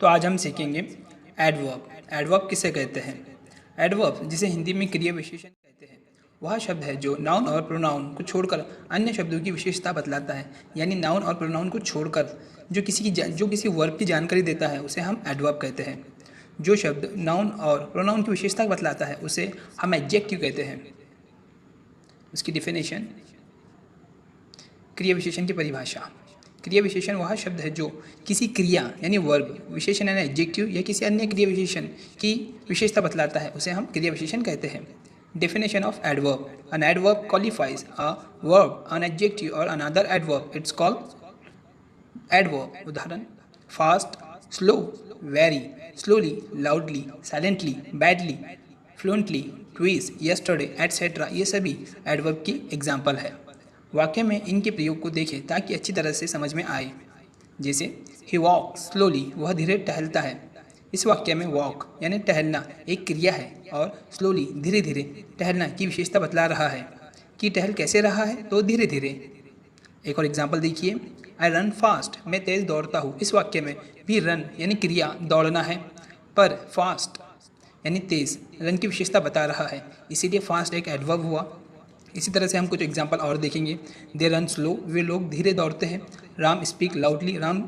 तो आज हम सीखेंगे एडवर्ब। एडवर्ब किसे कहते हैं? एडवर्ब, जिसे हिंदी में क्रिया विशेषण कहते हैं, वह शब्द है जो नाउन और प्रोनाउन को छोड़कर अन्य शब्दों की विशेषता बतलाता है। यानी नाउन और प्रोनाउन को छोड़कर जो किसी वर्ब की जानकारी देता है उसे हम एडवर्ब कहते हैं। जो शब्द नाउन और प्रोनाउन की विशेषता बतलाता है उसे हम एडजेक्टिव कहते हैं। उसकी डिफिनेशन, क्रिया विशेषण की परिभाषा। क्रिया विशेषण वह शब्द है जो किसी क्रिया यानी वर्ब, विशेषण यानी एडजेक्टिव या किसी अन्य क्रिया विशेषण की विशेषता बतलाता है, उसे हम क्रिया विशेषण कहते हैं। Definition of adverb: an adverb qualifies a verb, an adjective और another adverb, it's called adverb. उदाहरण: fast, slow, very, slowly, loudly, silently, badly, fluently, twist, yesterday, etcetera, ये सभी एडवर्ब की एग्जाम्पल है। वाक्य में इनके प्रयोग को देखें ताकि अच्छी तरह से समझ में आए। जैसे ही वॉक स्लोली, वह धीरे टहलता है। इस वाक्य में वॉक यानी टहलना एक क्रिया है और स्लोली धीरे धीरे टहलना की विशेषता बतला रहा है कि टहल कैसे रहा है, तो धीरे धीरे। एक और एग्जाम्पल देखिए, आई रन फास्ट, मैं तेज़ दौड़ता हूँ। इस वाक्य में भी रन यानी क्रिया दौड़ना है, पर फास्ट यानी तेज़ रन की विशेषता बता रहा है, इसीलिए फास्ट एक एडवर्ब हुआ। इसी तरह से हम कुछ एग्जाम्पल और देखेंगे। दे रन स्लो, वे लोग धीरे दौड़ते हैं। राम स्पीक लाउडली, राम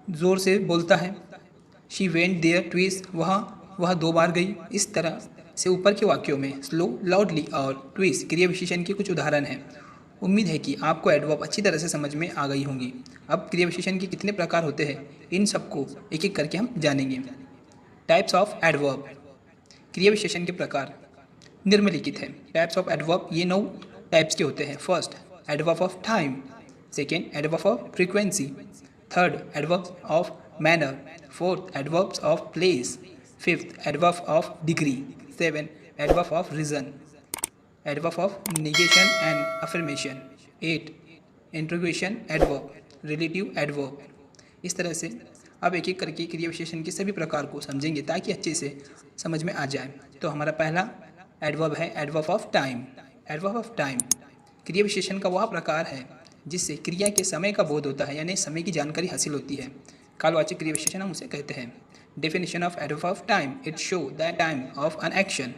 ज़ोर से बोलता है। शी वेंट देयर ट्विस, वह 2 बार गई। इस तरह से ऊपर के वाक्यों में स्लो, लाउडली और ट्विस क्रिया विशेषण के कुछ उदाहरण हैं। उम्मीद है कि आपको एडवर्ब अच्छी तरह से समझ में आ गई होंगी। अब क्रिया विशेषण के कितने प्रकार होते हैं, इन सबको एक एक करके हम जानेंगे। Types of adverb. क्रिया विशेषण के प्रकार निम्नलिखित है। टाइप्स ऑफ एडवर्ब ये 9 टाइप्स के होते हैं। First, adverb of time. Second, adverb of frequency. Third, adverb of manner. Fourth, adverbs of place. Fifth, adverb of degree. Seven, adverb of reason. Adverb of negation and affirmation. 8, interrogation adverb, relative adverb. इस तरह से अब एक एक करके क्रिया विशेषण के सभी प्रकार को समझेंगे ताकि अच्छे से समझ में आ जाए। तो हमारा पहला एडवर्ब है adverb of time. Adverb of time क्रिया विशेषण का वह प्रकार है जिससे क्रिया के समय का बोध होता है, यानी समय की जानकारी हासिल होती है। कालवाचक क्रिया विशेषण हम उसे कहते हैं। Definition of adverb of time: it show the time of an action.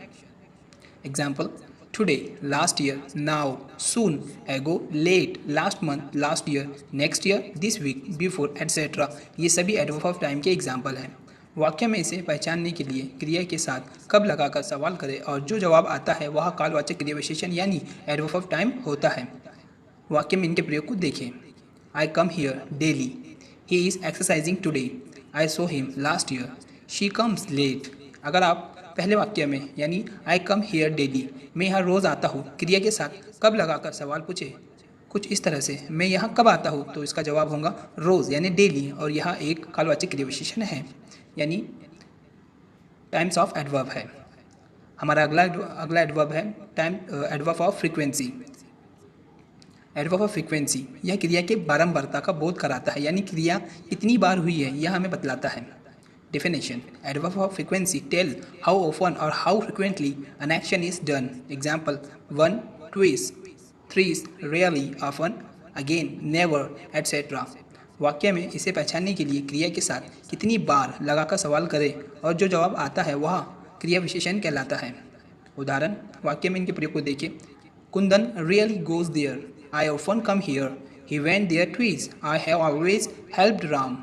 Example: today, last year, now, soon, ago, late, last month, last year, next year, this week, before, etcetera, ये सभी एडवर्ब ऑफ टाइम के example हैं। वाक्य में इसे पहचानने के लिए क्रिया के साथ कब लगाकर सवाल करें और जो जवाब आता है वह कालवाचक क्रिया विशेषण यानी एडवर्ब ऑफ टाइम होता है। वाक्य में इनके प्रयोग को देखें। I come here daily, he is exercising today, I saw him last year, she comes late. अगर आप पहले वाक्य में यानी आई कम हियर डेली, मैं यहाँ रोज़ आता हूँ, क्रिया के साथ कब लगाकर सवाल पूछे कुछ इस तरह से, मैं यहाँ कब आता हूँ, तो इसका जवाब होगा रोज़ यानी डेली, और यहाँ एक कालवाचक क्रिया विशेषण है यानी टाइम्स ऑफ एडवर्ब है। हमारा अगला एडवर्ब है adverb of frequency. Adverb of frequency यह क्रिया के बारंबारता का बोध कराता है, यानी क्रिया कितनी बार हुई है यह हमें बतलाता है। Definition: adverb of frequency tell how often or how frequently an action is done. Example: 1, twice, thrice, rarely, often, again, never, etc. वाक्य में इसे पहचानने के लिए क्रिया के साथ कितनी बार लगाकर सवाल करें और जो जवाब आता है वह क्रिया विशेषण कहलाता है। उदाहरण: वाक्य में इनके प्रयोग को देखें। Kundan really goes there. I often come here. He went there twice. I have always helped Ram.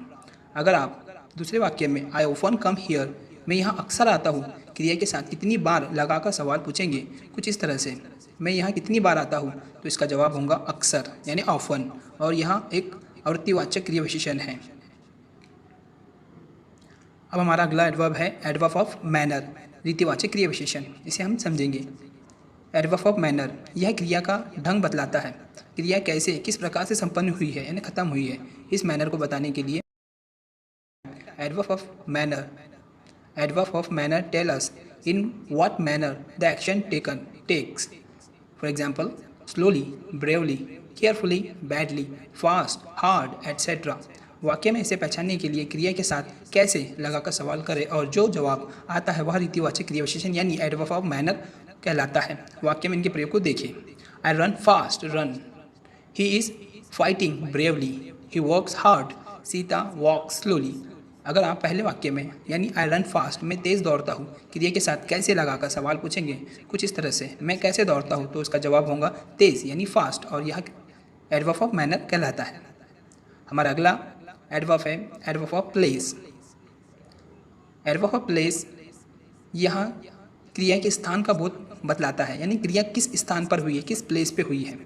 अगर आप दूसरे वाक्य में आई ऑफन कम हियर, मैं यहाँ अक्सर आता हूँ, क्रिया के साथ कितनी बार लगाकर सवाल पूछेंगे कुछ इस तरह से, मैं यहाँ कितनी बार आता हूँ, तो इसका जवाब होगा अक्सर यानी ऑफन, और यहाँ एक आवृत्तिवाचक क्रिया विशेषण है। अब हमारा अगला एडवर्ब है एडवर्ब ऑफ मैनर, रीतिवाचक क्रिया विशेषण। इसे हम समझेंगे। एडवर्ब ऑफ मैनर यह क्रिया का ढंग बतलाता है, क्रिया कैसे किस प्रकार से संपन्न हुई है यानी खत्म हुई है, इस मैनर को बताने के लिए adverb of manner. Adverb of manner tell us in what manner the action takes. For example, slowly, bravely, carefully, badly, fast, hard, etc. वाक्य में इसे पहचानने के लिए क्रिया के साथ कैसे लगाकर सवाल करें और जो जवाब आता है वह रीतिवाचक क्रिया विशेषण यानी एडवर्ब ऑफ मैनर कहलाता है। वाक्य में इनके प्रयोग को देखिए। I run fast, run. He is fighting bravely, he works hard. Sita walks slowly. अगर आप पहले वाक्य में यानी आई रन फास्ट, मैं तेज़ दौड़ता हूँ, क्रिया के साथ कैसे लगाकर सवाल पूछेंगे कुछ इस तरह से, मैं कैसे दौड़ता हूँ, तो इसका जवाब होगा तेज़ यानी फास्ट, और यह एडवर्ब ऑफ मैनर कहलाता है। हमारा अगला एडवर्ब है adverb of place. Adverb of place यहाँ क्रिया के स्थान का बोध बतलाता है, यानी क्रिया किस स्थान पर हुई है, किस प्लेस पे हुई है।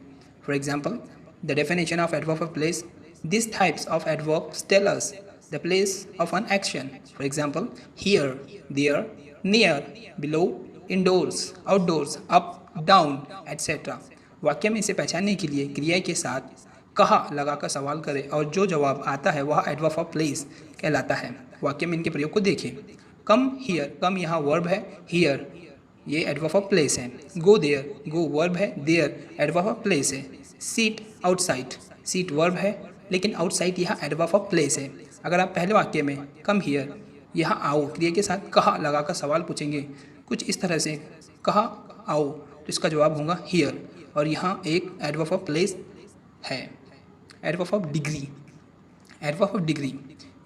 For example, the definition of adverb of place, this types of adverbs tell us the place of an action. For example, here, there, near, below, indoors, outdoors, up, down, etcetera. वाक्य में इसे पहचानने के लिए क्रिया के साथ कहाँ लगाकर सवाल करें और जो जवाब आता है वह एडवर्ब ऑफ प्लेस कहलाता है। वाक्य में इनके प्रयोग को देखिए। कम हियर, कम यहाँ वर्ब है, हियर ये एडवर्ब ऑफ प्लेस है। गो देयर, गो वर्ब है, देयर एडवर्ब ऑफ प्लेस है। सीट आउटसाइड, सीट वर्ब है लेकिन आउटसाइड यहाँ एडवर्ब ऑफ प्लेस है। अगर आप पहले वाक्य में कम हियर, यहाँ आओ, क्रिया के साथ कहाँ लगाकर सवाल पूछेंगे कुछ इस तरह से, कहाँ आओ, तो इसका जवाब होगा हियर, और यहाँ एक एडवर्ब ऑफ प्लेस है। Adverb of degree, adverb of degree,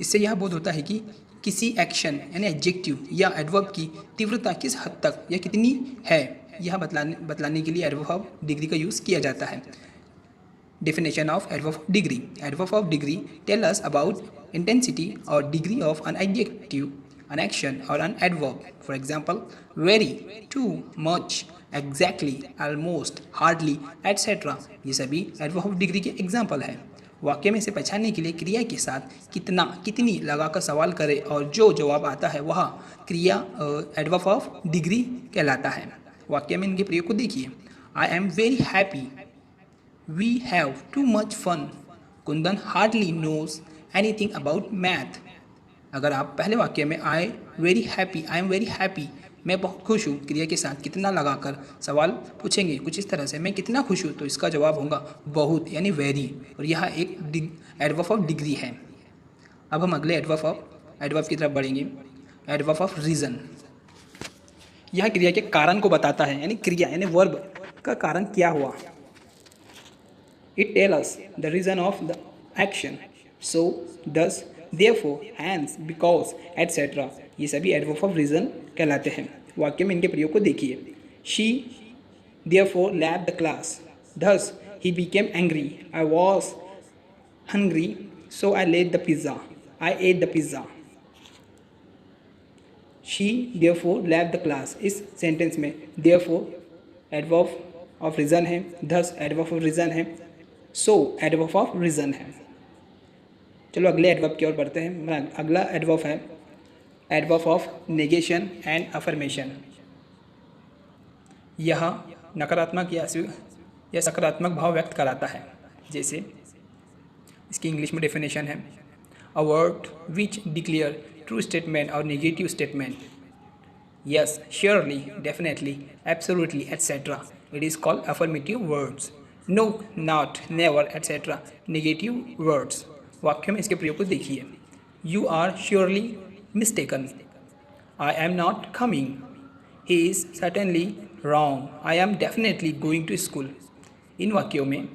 इससे यह बोध होता है कि किसी एक्शन यानी एडजेक्टिव या एडवर्ब की तीव्रता किस हद तक या कितनी है, यह बतलाने के लिए एडवर्ब ऑफ डिग्री का यूज़ किया जाता है। Definition of adverb of degree, adverb of degree tell us about intensity और degree of an adjective, an action or an adverb. For example, very, too, much, exactly, almost, hardly, etc. ये सभी adverb of degree के example हैं। वाक्य में से पहचानने के लिए क्रिया के साथ कितना, कितनी लगाकर सवाल करें और जो जवाब आता है वह क्रिया एडवर्ब ऑफ डिग्री कहलाता है। वाक्य में इनके प्रयोग को देखिए। I am very happy, we have too much fun, Kundan hardly knows anything about math. अगर आप पहले वाक्य में I very happy, I am very happy, मैं बहुत खुश हूँ, क्रिया के साथ कितना लगाकर सवाल पूछेंगे कुछ इस तरह से, मैं कितना खुश हूँ, तो इसका जवाब होगा बहुत यानी वेरी, और यह एक एडवर्ब ऑफ डिग्री है। अब हम अगले एडवर्ब की तरफ बढ़ेंगे। एडवर्ब ऑफ रीज़न, यह क्रिया के कारण को बताता है, यानी क्रिया यानी वर्ब का कारण क्या हुआ। It tell us the reason of the action, so, thus, therefore, hence, because, etc. ये सभी एडवर्ब ऑफ रीज़न कहलाते हैं। वाक्य में इनके प्रयोग को देखिए। She therefore left the class. Thus, he became angry. I was hungry, so I ate the pizza. I ate the pizza. She therefore left the class. इस सेंटेंस में therefore एडवर्ब ऑफ रीज़न है, thus adverb of reason है, so adverb of reason है। चलो अगले adverb की ओर बढ़ते हैं। अगला एडवर्ब है adverb of negation and affirmation. यह नकारात्मक या सकारात्मक भाव व्यक्त कराता है। जैसे इसकी इंग्लिश में डेफिनेशन है, a word which declare true statement और negative statement, yes, surely, definitely, absolutely, etcetera, it is called affirmative words. No, not, never, etcetera, negative words. वाक्य में इसके प्रयोग को देखिए। You are surely mistaken, I am not coming, he is certainly wrong, I am definitely going to school. इन वाक्यों में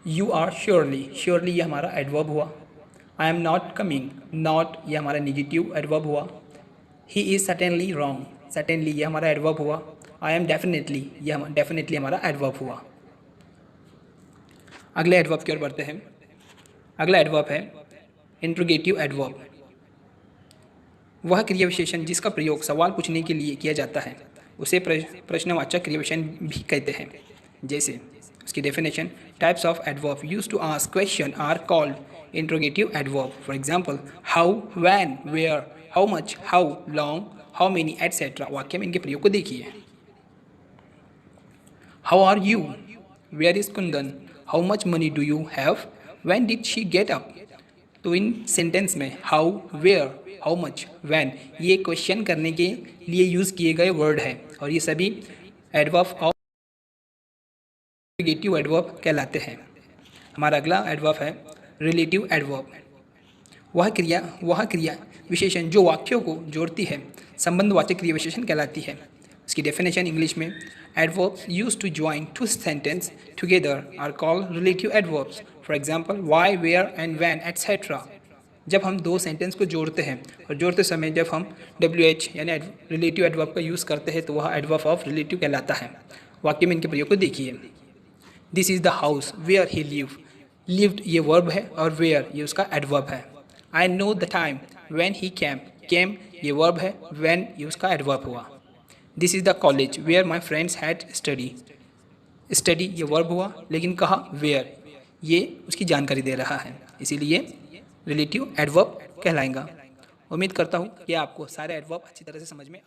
you are surely, surely ये हमारा एडवर्ब हुआ। आई एम नॉट कमिंग, नॉट ये हमारा नेगेटिव एडवर्ब हुआ। ही इज़ सर्टेनली रॉन्ग, सर्टेनली ये हमारा एडवर्ब हुआ। आई एम डेफिनेटली, ये डेफिनेटली हमारा एडवर्ब हुआ। अगले एडवर्ब की ओर बढ़ते हैं। अगला एडवर्ब है इंट्रोगेटिव एडवर्ब। वह क्रिया विशेषण जिसका प्रयोग सवाल पूछने के लिए किया जाता है उसे प्रश्नवाचक क्रिया विशेषण भी कहते हैं। जैसे उसकी definition, types of adverb used to ask question are called interrogative adverb. For example, how, when, where, how much, how long, how many, etcetera. वाक्य में इनके प्रयोग को देखिए। How are you, where is Kundan, how much money do you have, when did she get up. तो इन sentence में how, where, how much, when ये क्वेश्चन करने के लिए यूज़ किए गए वर्ड है, और ये सभी एडवर्ब ऑफ नेगेटिव एडवर्ब कहलाते हैं। हमारा अगला एडवर्ब है रिलेटिव एडवर्ब। वह क्रिया विशेषण जो वाक्यों को जोड़ती है संबंधवाचक क्रिया विशेषण कहलाती है। उसकी डेफिनेशन इंग्लिश में, adverbs used to join two sentence together are called relative adverbs. For example, why, where and when, etcetera. जब हम दो सेंटेंस को जोड़ते हैं और जोड़ते समय जब हम WH यानी रिलेटिव एडवर्ब का यूज़ करते हैं तो वह एडवर्ब ऑफ रिलेटिव कहलाता है। वाक्य में इनके प्रयोग को देखिए। This is the house where he lived ये वर्ब है और वेयर ये उसका एडवर्ब है। I know the time when he came ये वर्ब है, व्हेन ये उसका एडवर्ब हुआ। This is the college where my friends had study ये वर्ब हुआ, लेकिन कहा वेयर ये उसकी जानकारी दे रहा है, इसीलिए रिलेटिव एडवर्ब कहलाएगा। उम्मीद करता हूँ कि आपको सारे एडवर्ब अच्छी तरह से समझ में